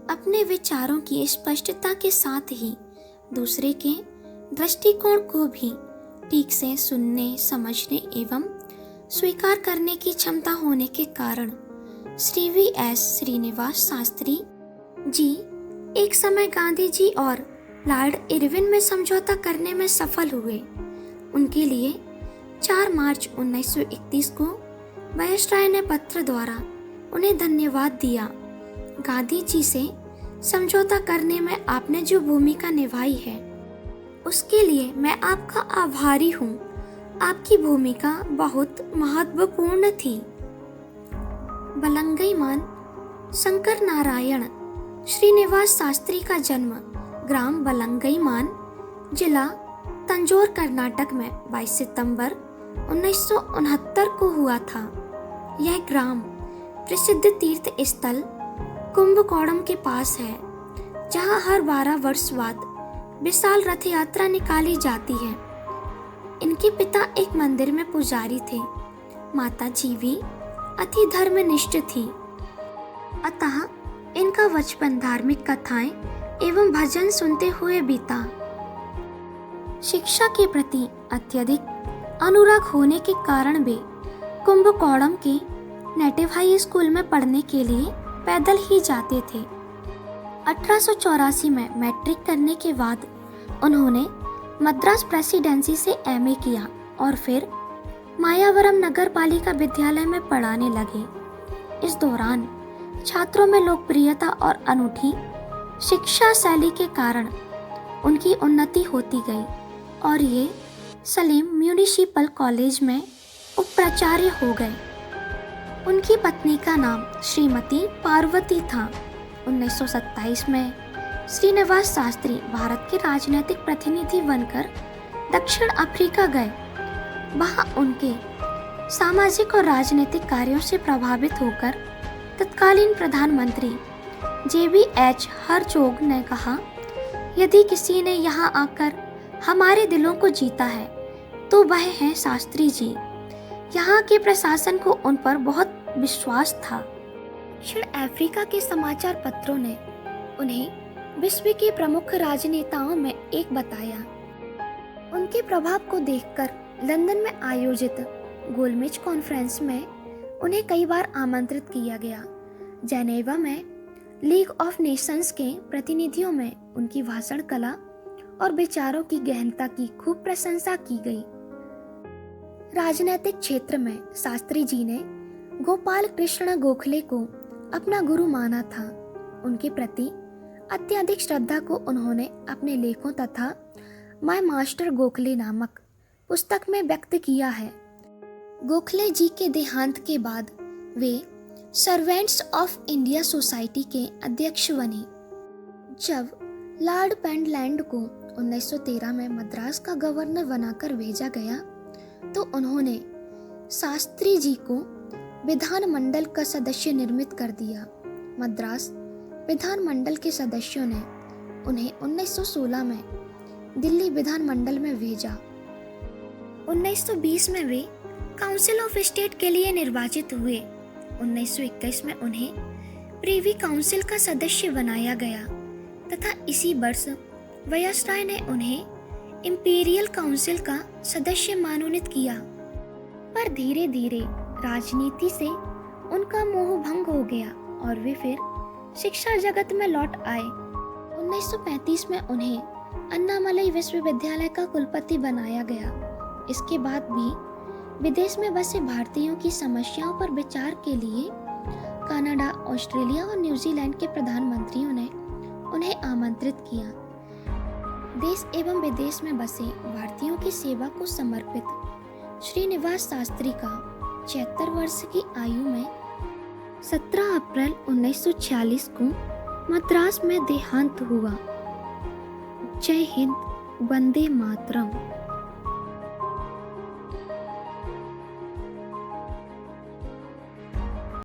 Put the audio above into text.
अपने विचारों की स्पष्टता के साथ ही दूसरे के दृष्टिकोण को भी ठीक से सुनने, समझने एवं स्वीकार करने की क्षमता होने के कारण श्री वी.एस. श्रीनिवास शास्त्री जी एक समय गांधी जी और लॉर्ड इरविन में समझौता करने में सफल हुए। उनके लिए 4 मार्च 1931 को वायसराय ने पत्र द्वारा उन्हें धन्यवाद दिया। गांधी जी से समझौता करने में आपने जो भूमिका निभाई है उसके लिए मैं आपका आभारी हूँ। आपकी भूमिका बहुत महत्वपूर्ण थी। बलंगईमान शंकर नारायण श्रीनिवास शास्त्री का जन्म ग्राम बलंगईमान, जिला तंजौर, कर्नाटक में 22 सितंबर 1969 को हुआ था। यह ग्राम प्रसिद्ध तीर्थ स्थल कुंभकोणम के पास है, जहां हर 12 वर्ष बाद विशाल रथ यात्रा निकाली जाती है। इनके पिता एक मंदिर में पुजारी थे। माता जी भी अति धर्मनिष्ठ थी, अतः इनका बचपन धार्मिक कथाएं एवं भजन सुनते हुए बीता। शिक्षा के प्रति अत्यधिक अनुराग होने के कारण वे कुंभकोणम के नेटिव हाई स्कूल में पढ़ने के लिए पैदल ही जाते थे। 1884 में मैट्रिक करने के बाद उन्होंने मद्रास प्रेसिडेंसी से एमए किया और फिर मायावरम नगर पालिका विद्यालय में पढ़ाने लगे। इस दौरान छात्रों में लोकप्रियता और अनूठी शिक्षा शैली के कारण उनकी उन्नति होती गई और ये सलेम म्यूनिसिपल कॉलेज में उपप्राचार्य हो गए। उनकी पत्नी का नाम श्रीमती पार्वती था। 1927 में श्रीनिवास शास्त्री भारत के राजनीतिक प्रतिनिधि बनकर दक्षिण अफ्रीका गए। वहां उनके सामाजिक और राजनीतिक कार्यों से प्रभावित होकर तत्कालीन प्रधानमंत्री जे.बी.एच. हरजोग ने कहा, यदि किसी ने यहाँ आकर हमारे दिलों को जीता है तो वह है शास्त्री जी। यहाँ के प्रशासन को उन पर बहुत विश्वास था। दक्षिण अफ्रीका के समाचार पत्रों ने उन्हें विश्व के प्रमुख राजनेताओं में एक बताया। उनके प्रभाव को देखकर लंदन में आयोजित गोलमेज कॉन्फ्रेंस में उन्हें कई बार आमंत्रित किया गया। जेनेवा में लीग ऑफ नेशंस के प्रतिनिधियों में उनकी भाषण कला और विचारों की गहनता की खूब प्रशंसा की गई। राजनीतिक क्षेत्र में शास्त्री जी ने गोपाल कृष्ण गोखले को अपना गुरु माना था। उनके प्रति अत्यधिक श्रद्धा को उन्होंने अपने लेखों तथा माय मास्टर गोखले नामक पुस्तक में व्यक्त किया है। गोखले जी के देहांत के बाद वे सर्वेंट्स ऑफ इंडिया सोसाइटी के अध्यक्ष बने। जब लॉर्ड पेंडलैंड को 1913 में मद्रास का गवर्नर बनाकर भेजा गया तो उन्होंने शास्त्री जी को विधानमंडल का सदस्य निर्मित कर दिया। मद्रास विधानमंडल के सदस्यों ने उन्हें 1916 में दिल्ली विधानमंडल में भेजा। 1920 में वे काउंसिल ऑफ स्टेट के लिए निर्वाचित हुए। 1921 में उन्हें प्रीवी काउंसिल का सदस्य बनाया गया तथा इसी वर्ष वायसराय ने उन्हें इंपीरियल काउंसिल का सदस्य मनोनीत किया। पर धीरे धीरे राजनीति से उनका मोह भंग हो गया और वे फिर शिक्षा जगत में लौट आए। 1935 में उन्हें अन्नामलई विश्वविद्यालय का कुलपति बनाया गया। इसके बाद भी विदेश में बसे भारतीयों की समस्याओं पर विचार के लिए कनाडा, ऑस्ट्रेलिया और न्यूजीलैंड के प्रधानमंत्रियों ने उन्हें आमंत्रित किया। देश एवं विदेश में बसे भारतीयों की सेवा को समर्पित श्रीनिवास शास्त्री का 76 वर्ष की आयु में 17 अप्रैल 1946 को मद्रास में देहांत हुआ। जय हिंद, वंदे मातरम।